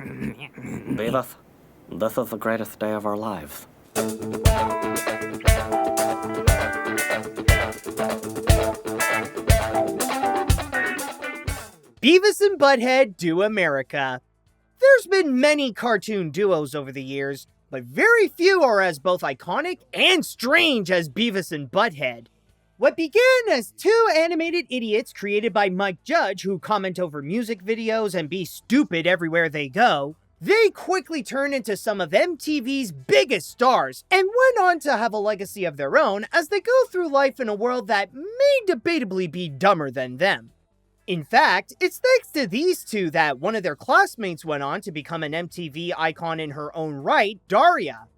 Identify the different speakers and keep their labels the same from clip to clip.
Speaker 1: Beavis, this is the greatest day of our lives.
Speaker 2: Beavis and Butt-Head do America. There's been many cartoon duos over the years, but very few are as both iconic and strange as Beavis and Butt-Head. What began as two animated idiots created by Mike Judge who comment over music videos and be stupid everywhere they go, they quickly turned into some of MTV's biggest stars and went on to have a legacy of their own as they go through life in a world that may debatably be dumber than them. In fact, it's thanks to these two that one of their classmates went on to become an MTV icon in her own right, Daria.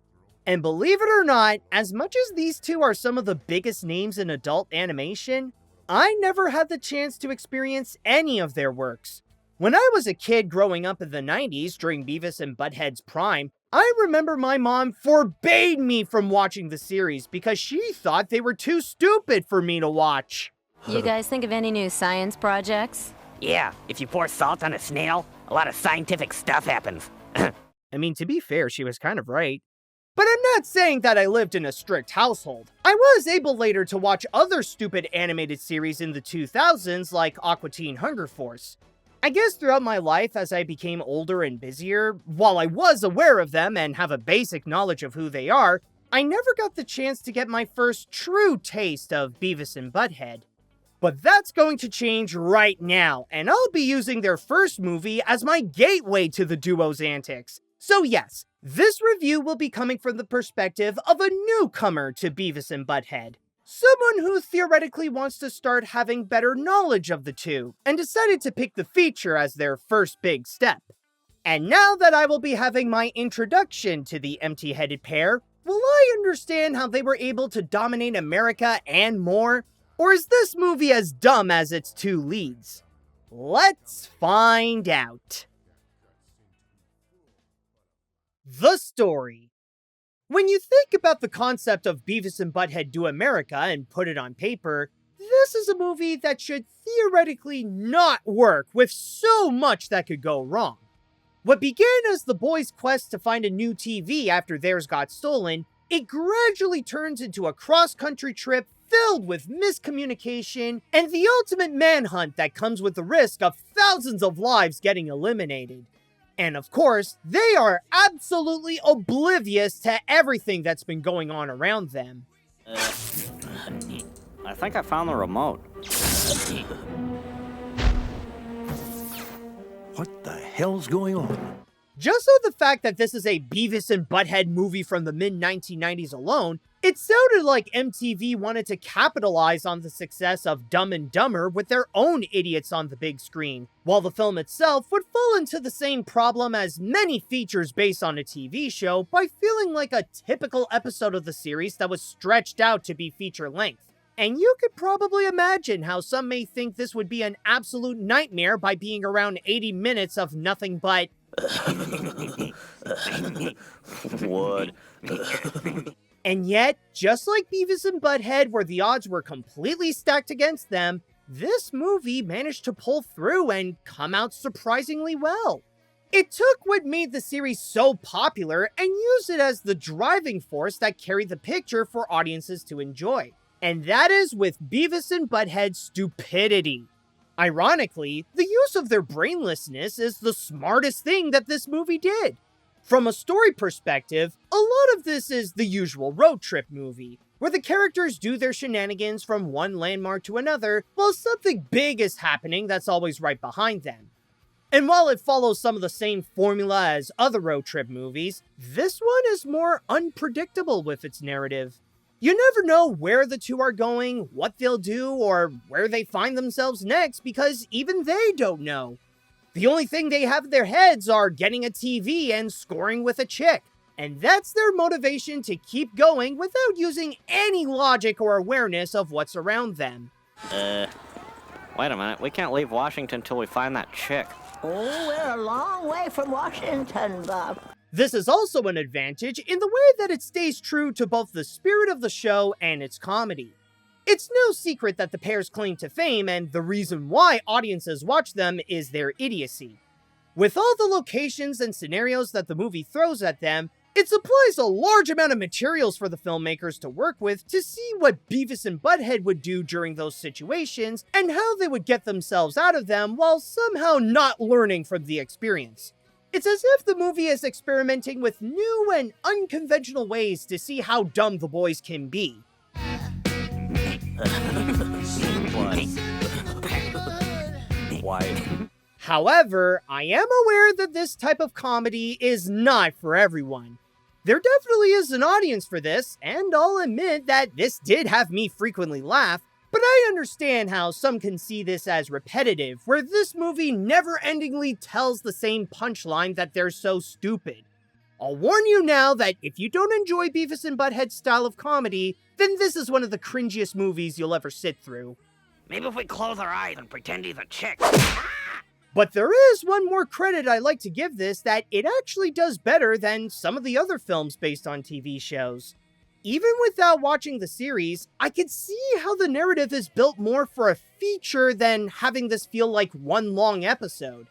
Speaker 2: And believe it or not, as much as these two are some of the biggest names in adult animation, I never had the chance to experience any of their works. When I was a kid growing up in the 90s during Beavis and Butt-Head's prime, I remember my mom forbade me from watching the series because she thought they were too stupid for me to watch.
Speaker 3: You guys think of any new science projects?
Speaker 4: Yeah, if you pour salt on a snail, a lot of scientific stuff happens.
Speaker 2: I mean, to be fair, she was kind of right. But I'm not saying that I lived in a strict household. I was able later to watch other stupid animated series in the 2000s like Aqua Teen Hunger Force. I guess throughout my life as I became older and busier, while I was aware of them and have a basic knowledge of who they are, I never got the chance to get my first true taste of Beavis and Butt-Head. But that's going to change right now, and I'll be using their first movie as my gateway to the duo's antics. So yes, this review will be coming from the perspective of a newcomer to Beavis and Butt-Head. Someone who theoretically wants to start having better knowledge of the two, and decided to pick the feature as their first big step. And now that I will be having my introduction to the empty-headed pair, will I understand how they were able to dominate America and more? Or is this movie as dumb as its two leads? Let's find out. The story. When you think about the concept of Beavis and Butt-Head Do America and put it on paper, this is a movie that should theoretically not work with so much that could go wrong. What began as the boys' quest to find a new TV after theirs got stolen, it gradually turns into a cross-country trip filled with miscommunication and the ultimate manhunt that comes with the risk of thousands of lives getting eliminated. And of course, they are absolutely oblivious to everything that's been going on around them.
Speaker 1: I think I found the remote.
Speaker 5: What the hell's going on?
Speaker 2: Just so the fact that this is a Beavis and Butt-Head movie from the mid-1990s alone, it sounded like MTV wanted to capitalize on the success of Dumb and Dumber with their own idiots on the big screen, while the film itself would fall into the same problem as many features based on a TV show by feeling like a typical episode of the series that was stretched out to be feature-length. And you could probably imagine how some may think this would be an absolute nightmare by being around 80 minutes of nothing but
Speaker 1: Wood.
Speaker 2: And yet, just like Beavis and Butt-Head where the odds were completely stacked against them, this movie managed to pull through and come out surprisingly well. It took what made the series so popular and used it as the driving force that carried the picture for audiences to enjoy. And that is with Beavis and Butt-Head's stupidity. Ironically, the use of their brainlessness is the smartest thing that this movie did. From a story perspective, a lot of this is the usual road trip movie, where the characters do their shenanigans from one landmark to another, while something big is happening that's always right behind them. And while it follows some of the same formula as other road trip movies, this one is more unpredictable with its narrative. You never know where the two are going, what they'll do, or where they find themselves next because even they don't know. The only thing they have in their heads are getting a TV and scoring with a chick. And that's their motivation to keep going without using any logic or awareness of what's around them.
Speaker 1: Wait a minute, we can't leave Washington till we find that chick.
Speaker 6: Oh, we're a long way from Washington, Bob.
Speaker 2: This is also an advantage in the way that it stays true to both the spirit of the show and its comedy. It's no secret that the pair's claim to fame and the reason why audiences watch them is their idiocy. With all the locations and scenarios that the movie throws at them, it supplies a large amount of materials for the filmmakers to work with to see what Beavis and Butt-Head would do during those situations and how they would get themselves out of them while somehow not learning from the experience. It's as if the movie is experimenting with new and unconventional ways to see how dumb the boys can be.
Speaker 1: Why?
Speaker 2: However, I am aware that this type of comedy is not for everyone. There definitely is an audience for this, and I'll admit that this did have me frequently laugh, but I understand how some can see this as repetitive, where this movie never-endingly tells the same punchline that they're so stupid. I'll warn you now that if you don't enjoy Beavis and Butt-Head's style of comedy, then this is one of the cringiest movies you'll ever sit through.
Speaker 4: Maybe if we close our eyes and pretend he's a chick.
Speaker 2: But there is one more credit I like to give this, that it actually does better than some of the other films based on TV shows. Even without watching the series, I could see how the narrative is built more for a feature than having this feel like one long episode.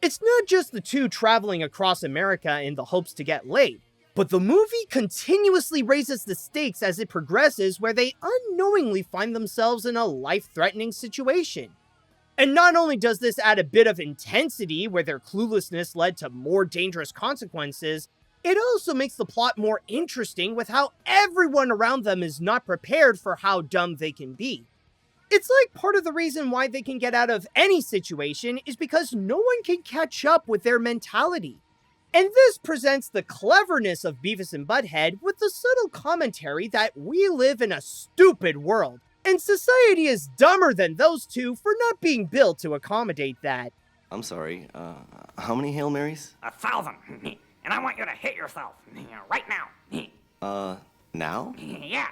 Speaker 2: It's not just the two traveling across America in the hopes to get laid, but the movie continuously raises the stakes as it progresses, where they unknowingly find themselves in a life-threatening situation. And not only does this add a bit of intensity where their cluelessness led to more dangerous consequences, it also makes the plot more interesting with how everyone around them is not prepared for how dumb they can be. It's like part of the reason why they can get out of any situation is because no one can catch up with their mentality. And this presents the cleverness of Beavis and Butt-Head with the subtle commentary that we live in a stupid world, and society is dumber than those two for not being built to accommodate that.
Speaker 7: I'm sorry, how many Hail Marys?
Speaker 4: 1,000. And I want you to hit yourself. Right now.
Speaker 7: Now?
Speaker 4: Yeah.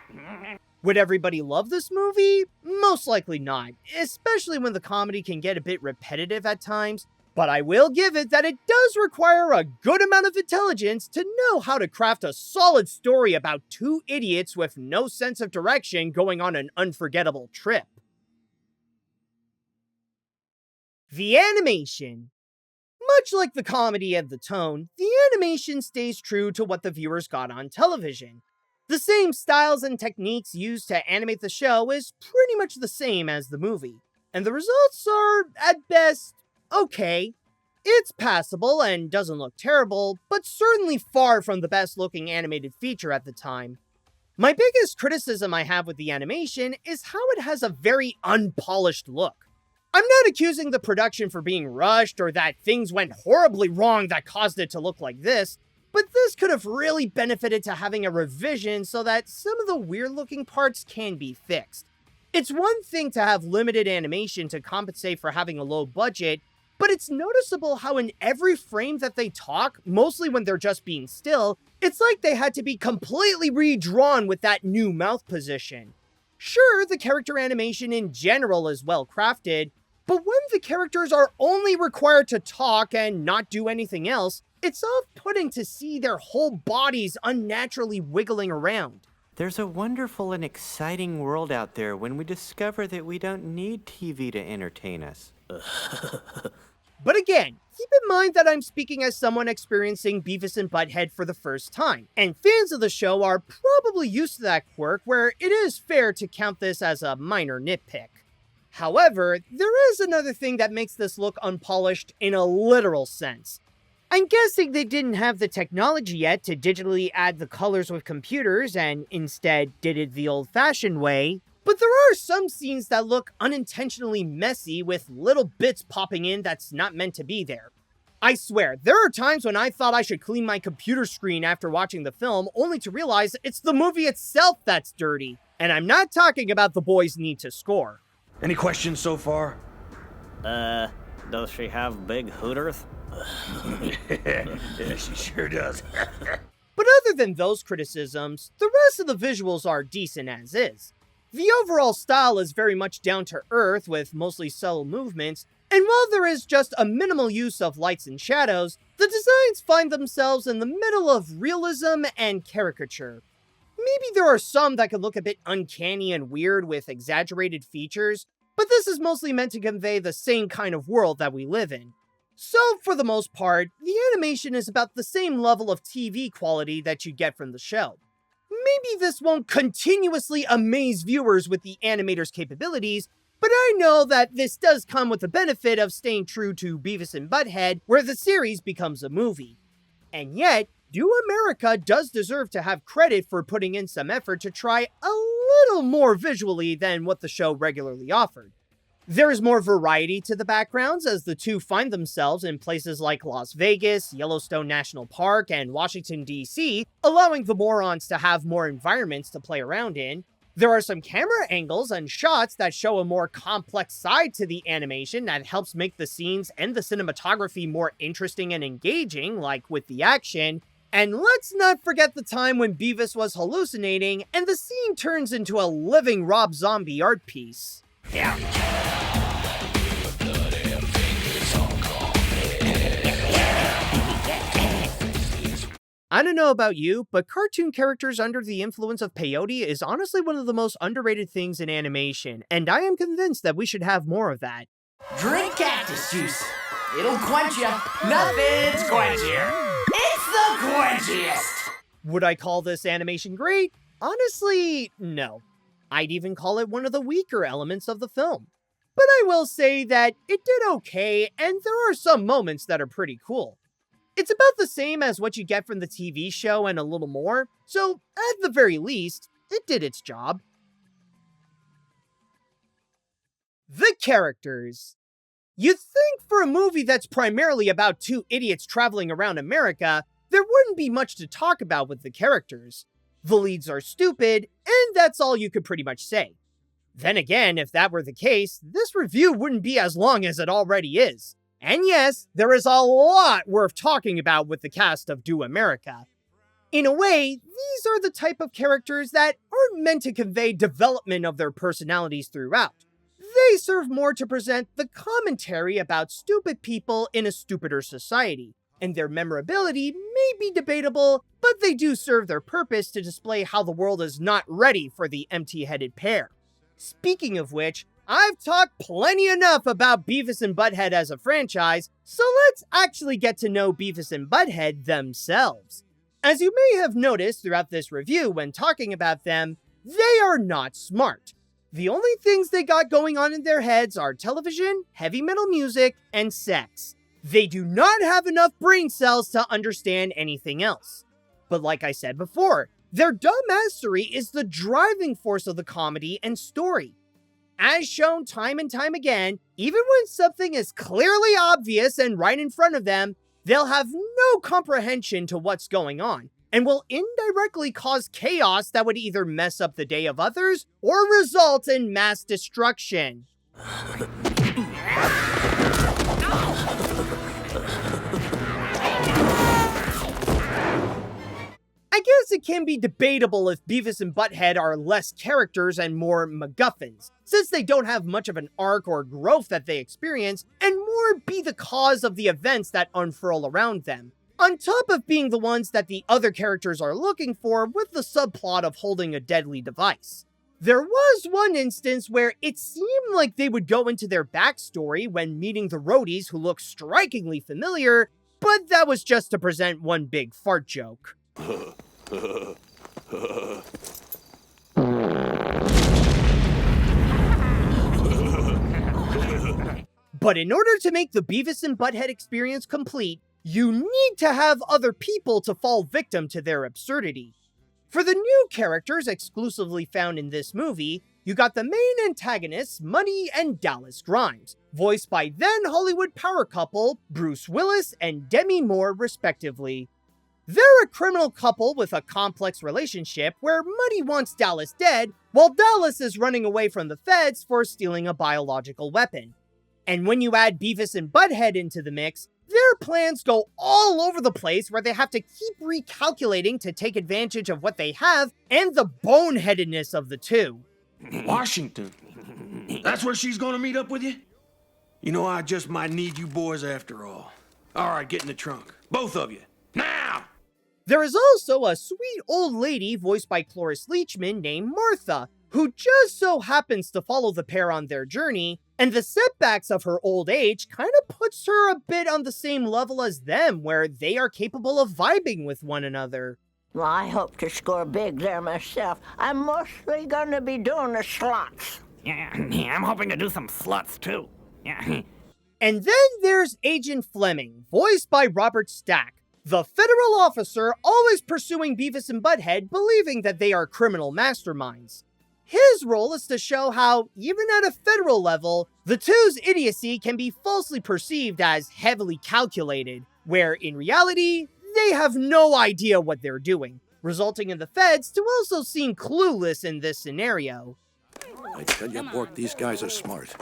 Speaker 2: Would everybody love this movie? Most likely not, especially when the comedy can get a bit repetitive at times. But I will give it that it does require a good amount of intelligence to know how to craft a solid story about two idiots with no sense of direction going on an unforgettable trip. The animation. Much like the comedy and the tone, the animation stays true to what the viewers got on television. The same styles and techniques used to animate the show is pretty much the same as the movie, and the results are, at best, okay. It's passable and doesn't look terrible, but certainly far from the best looking animated feature at the time. My biggest criticism I have with the animation is how it has a very unpolished look. I'm not accusing the production for being rushed or that things went horribly wrong that caused it to look like this, but this could have really benefited to having a revision so that some of the weird looking parts can be fixed. It's one thing to have limited animation to compensate for having a low budget, but it's noticeable how in every frame that they talk, mostly when they're just being still, it's like they had to be completely redrawn with that new mouth position. Sure, the character animation in general is well crafted, but when the characters are only required to talk and not do anything else, it's off-putting to see their whole bodies unnaturally wiggling around.
Speaker 8: There's a wonderful and exciting world out there when we discover that we don't need TV to entertain us.
Speaker 2: But again, keep in mind that I'm speaking as someone experiencing Beavis and Butt-Head for the first time, and fans of the show are probably used to that quirk where it is fair to count this as a minor nitpick. However, there is another thing that makes this look unpolished in a literal sense. I'm guessing they didn't have the technology yet to digitally add the colors with computers and instead did it the old-fashioned way, but there are some scenes that look unintentionally messy with little bits popping in that's not meant to be there. I swear, there are times when I thought I should clean my computer screen after watching the film, only to realize it's the movie itself that's dirty. And I'm not talking about the boys' need to score.
Speaker 5: Any questions so far?
Speaker 1: Does she have big hooters?
Speaker 5: Yeah, she sure does.
Speaker 2: But other than those criticisms, the rest of the visuals are decent as is. The overall style is very much down to earth with mostly subtle movements, and while there is just a minimal use of lights and shadows, the designs find themselves in the middle of realism and caricature. Maybe there are some that could look a bit uncanny and weird with exaggerated features, but this is mostly meant to convey the same kind of world that we live in. So, for the most part, the animation is about the same level of TV quality that you get from the show. Maybe this won't continuously amaze viewers with the animator's capabilities, but I know that this does come with the benefit of staying true to Beavis and Butt-Head, where the series becomes a movie. And yet, Do America does deserve to have credit for putting in some effort to try a little more visually than what the show regularly offered. There is more variety to the backgrounds as the two find themselves in places like Las Vegas, Yellowstone National Park, and Washington, D.C., allowing the morons to have more environments to play around in. There are some camera angles and shots that show a more complex side to the animation that helps make the scenes and the cinematography more interesting and engaging, like with the action. And let's not forget the time when Beavis was hallucinating and the scene turns into a living Rob Zombie art piece. I don't know about you, but cartoon characters under the influence of peyote is honestly one of the most underrated things in animation, and I am convinced that we should have more of that.
Speaker 9: Drink cactus juice. It'll quench you. Nothing's quenchier. It's the quenchiest.
Speaker 2: Would I call this animation great? Honestly, no. I'd even call it one of the weaker elements of the film. But I will say that it did okay, and there are some moments that are pretty cool. It's about the same as what you get from the TV show and a little more, so at the very least, it did its job. The characters. You'd think for a movie that's primarily about two idiots traveling around America, there wouldn't be much to talk about with the characters. The leads are stupid, and that's all you could pretty much say. Then again, if that were the case, this review wouldn't be as long as it already is. And yes, there is a lot worth talking about with the cast of Do America. In a way, these are the type of characters that aren't meant to convey development of their personalities throughout. They serve more to present the commentary about stupid people in a stupider society, and their memorability may be debatable, but they do serve their purpose to display how the world is not ready for the empty-headed pair. Speaking of which, I've talked plenty enough about Beavis and Butt-Head as a franchise, so let's actually get to know Beavis and Butt-Head themselves. As you may have noticed throughout this review when talking about them, they are not smart. The only things they got going on in their heads are television, heavy metal music, and sex. They do not have enough brain cells to understand anything else. But like I said before, their dumbassery is the driving force of the comedy and story. As shown time and time again, even when something is clearly obvious and right in front of them, they'll have no comprehension to what's going on, and will indirectly cause chaos that would either mess up the day of others or result in mass destruction. I guess it can be debatable if Beavis and Butt-Head are less characters and more MacGuffins, since they don't have much of an arc or growth that they experience, and more be the cause of the events that unfurl around them, on top of being the ones that the other characters are looking for with the subplot of holding a deadly device. There was one instance where it seemed like they would go into their backstory when meeting the roadies who look strikingly familiar, but that was just to present one big fart joke. But in order to make the Beavis and Butt-Head experience complete, you need to have other people to fall victim to their absurdity. For the new characters exclusively found in this movie, you got the main antagonists, Muddy and Dallas Grimes, voiced by then Hollywood power couple Bruce Willis and Demi Moore respectively. They're a criminal couple with a complex relationship where Muddy wants Dallas dead, while Dallas is running away from the feds for stealing a biological weapon. And when you add Beavis and Butt-Head into the mix, their plans go all over the place where they have to keep recalculating to take advantage of what they have and the boneheadedness of the two.
Speaker 5: Washington? That's where she's gonna meet up with you? You know, I just might need you boys after all. All right, get in the trunk. Both of you. Now!
Speaker 2: There is also a sweet old lady voiced by Cloris Leachman named Martha, who just so happens to follow the pair on their journey, And the setbacks of her old age kind of puts her a bit on the same level as them, where they are capable of vibing with one another.
Speaker 6: Well, I hope to score big there myself. I'm mostly gonna be doing the slots.
Speaker 4: Yeah, I'm hoping to do some sluts too. Yeah.
Speaker 2: And then there's Agent Fleming, voiced by Robert Stack, the federal officer always pursuing Beavis and Butt-Head, believing that they are criminal masterminds. His role is to show how, even at a federal level, the two's idiocy can be falsely perceived as heavily calculated, where in reality, they have no idea what they're doing, resulting in the feds to also seem clueless in this scenario.
Speaker 10: I tell you, Bork, these guys are smart.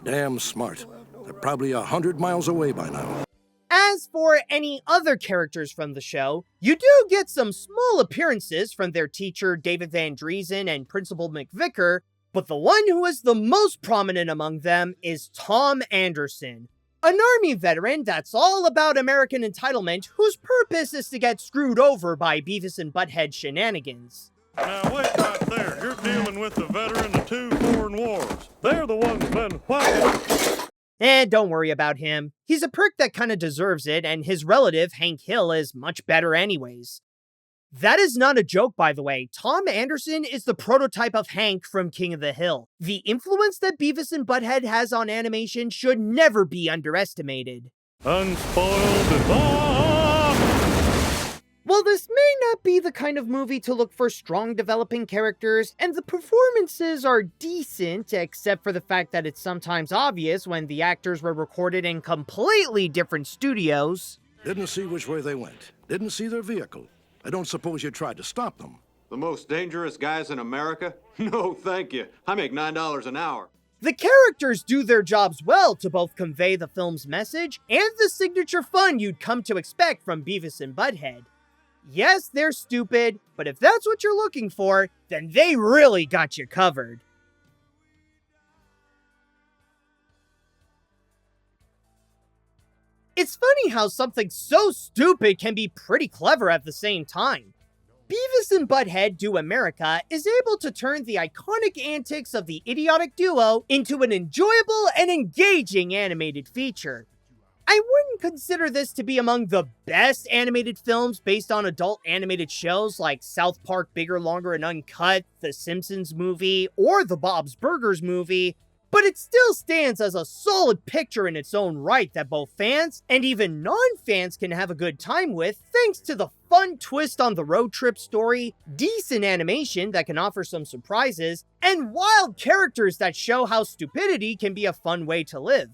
Speaker 10: Damn smart. They're probably 100 miles away by now.
Speaker 2: As for any other characters from the show, you do get some small appearances from their teacher David Van Driesen and Principal McVicker, but the one who is the most prominent among them is Tom Anderson, an Army veteran that's all about American entitlement whose purpose is to get screwed over by Beavis and Butt-Head shenanigans.
Speaker 11: Now wait right there, you're dealing with a veteran of 2 foreign wars. They're the ones been fighting.
Speaker 2: Don't worry about him. He's a prick that kinda deserves it, and his relative, Hank Hill, is much better anyways. That is not a joke, by the way. Tom Anderson is the prototype of Hank from King of the Hill. The influence that Beavis and Butt-Head has on animation should never be underestimated.
Speaker 11: Unspoiled and
Speaker 2: While this may not be the kind of movie to look for strong developing characters, and the performances are decent, except for the fact that it's sometimes obvious when the actors were recorded in completely different studios.
Speaker 10: Didn't see which way they went. Didn't see their vehicle. I don't suppose you tried to stop them.
Speaker 12: The most dangerous guys in America? No, thank you. I make $9 an hour.
Speaker 2: The characters do their jobs well to both convey the film's message and the signature fun you'd come to expect from Beavis and Butt-Head. Yes, they're stupid, but if that's what you're looking for, then they really got you covered. It's funny how something so stupid can be pretty clever at the same time. Beavis and Butt-Head Do America is able to turn the iconic antics of the idiotic duo into an enjoyable and engaging animated feature. I wouldn't consider this to be among the best animated films based on adult animated shows like South Park Bigger, Longer, and Uncut, The Simpsons movie, or the Bob's Burgers movie, but it still stands as a solid picture in its own right that both fans and even non-fans can have a good time with, thanks to the fun twist on the road trip story, decent animation that can offer some surprises, and wild characters that show how stupidity can be a fun way to live.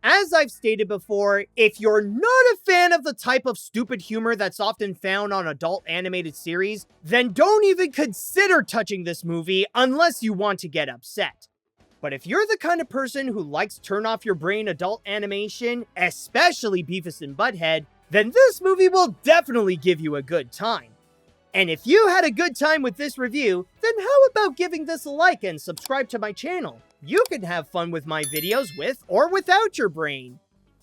Speaker 2: As I've stated before, if you're not a fan of the type of stupid humor that's often found on adult animated series, then don't even consider touching this movie unless you want to get upset. But if you're the kind of person who likes turn-off-your-brain adult animation, especially Beavis and Butt-Head, then this movie will definitely give you a good time. And if you had a good time with this review, then how about giving this a like and subscribe to my channel? You can have fun with my videos with or without your brain.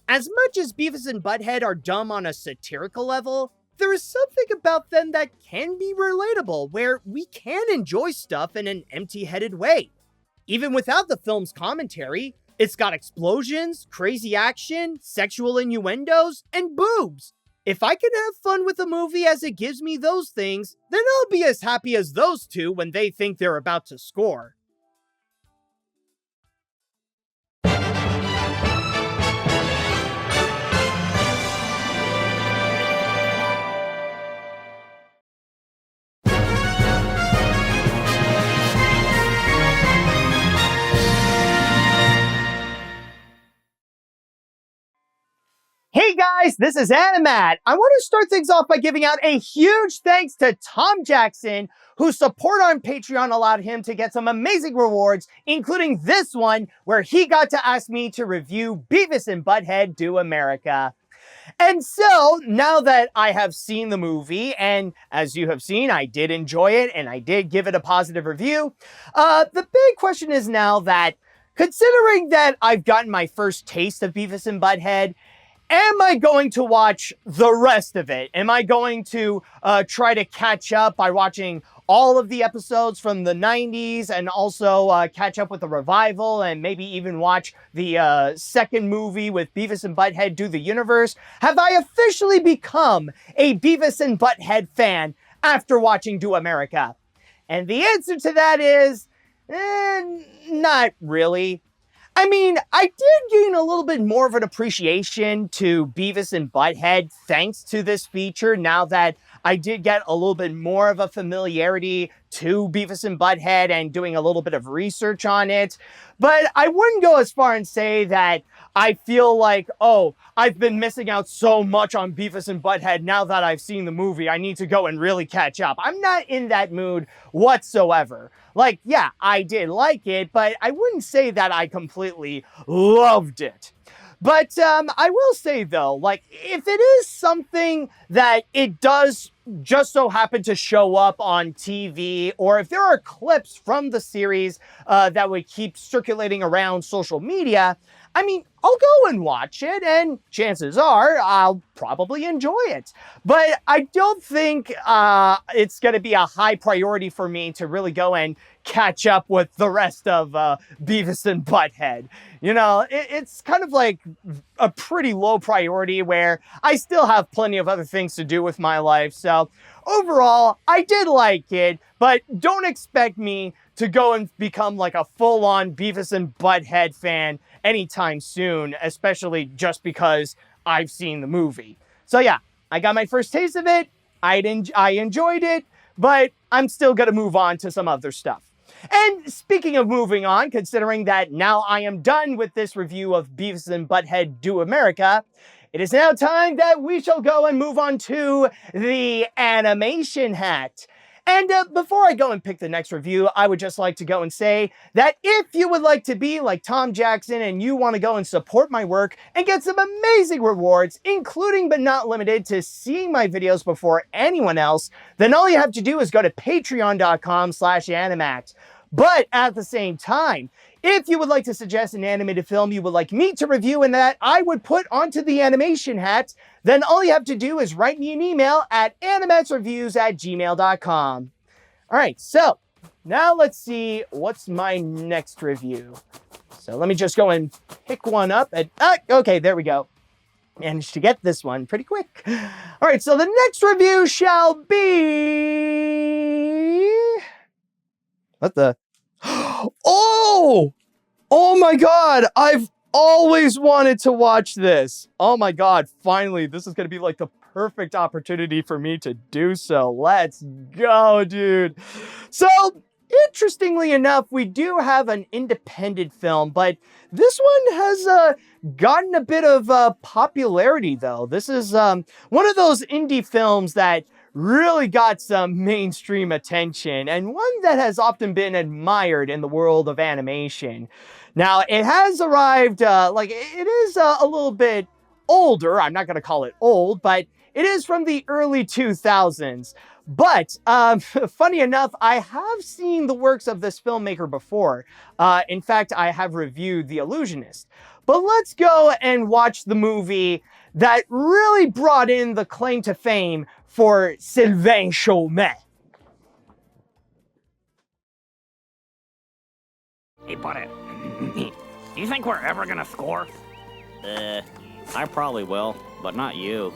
Speaker 2: As much as Beavis and Butt-Head are dumb on a satirical level, there is something about them that can be relatable, where we can enjoy stuff in an empty-headed way. Even without the film's commentary, it's got explosions, crazy action, sexual innuendos, and boobs. If I can have fun with a movie as it gives me those things, then I'll be as happy as those two when they think they're about to score. Hey guys, this is Animat. I want to start things off by giving out a huge thanks to Tom Jackson, whose support on Patreon allowed him to get some amazing rewards, including this one, where he got to ask me to review Beavis and Butt-Head Do America. And so, now that I have seen the movie, and as you have seen, I did enjoy it, and I did give it a positive review, the big question is now that, considering that I've gotten my first taste of Beavis and Butt-Head, am I going to watch the rest of it? Am I going to try to catch up by watching all of the episodes from the 90s and also catch up with the revival and maybe even watch the second movie with Beavis and Butt-Head Do the Universe, have I officially become a Beavis and Butt-Head fan after watching Do America? And the answer to that is, not really. I mean, I did gain a little bit more of an appreciation to Beavis and Butt-Head thanks to this feature now that I did get a little bit more of a familiarity to Beavis and Butt-Head and doing a little bit of research on it. But I wouldn't go as far and say that I feel like, oh, I've been missing out so much on Beavis and Butt-Head now that I've seen the movie. I need to go and really catch up. I'm not in that mood whatsoever. Like, yeah, I did like it, but I wouldn't say that I completely loved it. But I will say, though, like, if it is something that it does just so happen to show up on TV, or if there are clips from the series that would keep circulating around social media, I mean, I'll go and watch it, and chances are I'll probably enjoy it. But I don't think it's going to be a high priority for me to really go and catch up with the rest of Beavis and Butt-Head. You know, it's kind of like a pretty low priority where I still have plenty of other things to do with my life. So overall, I did like it, but don't expect me to go and become like a full-on Beavis and Butt-Head fan anytime soon, especially just because I've seen the movie. So yeah, I got my first taste of it. I enjoyed it, but I'm still gonna move on to some other stuff. And speaking of moving on, considering that now I am done with this review of Beavis and Butt-Head Do America, it is now time that we shall go and move on to the animation hat. And before I go and pick the next review, I would just like to go and say that if you would like to be like Tom Jackson and you want to go and support my work and get some amazing rewards, including but not limited to seeing my videos before anyone else, then all you have to do is go to patreon.com/animact. But at the same time, if you would like to suggest an animated film you would like me to review and that I would put onto the animation hat, then all you have to do is write me an email at animatsreviews@gmail.com. All right, so now let's see what's my next review. So let me just go and pick one up. Okay, there we go. Managed to get this one pretty quick. All right, so the next review shall be... What the... Oh! Oh my god! I've always wanted to watch this. Oh my god, finally, this is gonna be like the perfect opportunity for me to do so. Let's go, dude. So, interestingly enough, we do have an independent film, but this one has gotten a bit of popularity, though. This is one of those indie films that really got some mainstream attention, and one that has often been admired in the world of animation. Now, it has arrived, it is a little bit older. I'm not going to call it old, but it is from the early 2000s. But, funny enough, I have seen the works of this filmmaker before. In fact, I have reviewed The Illusionist. But let's go and watch the movie that really brought in the claim to fame for Sylvain Chomet.
Speaker 4: Hey, buddy, do you think we're ever gonna score?
Speaker 1: I probably will, but not you.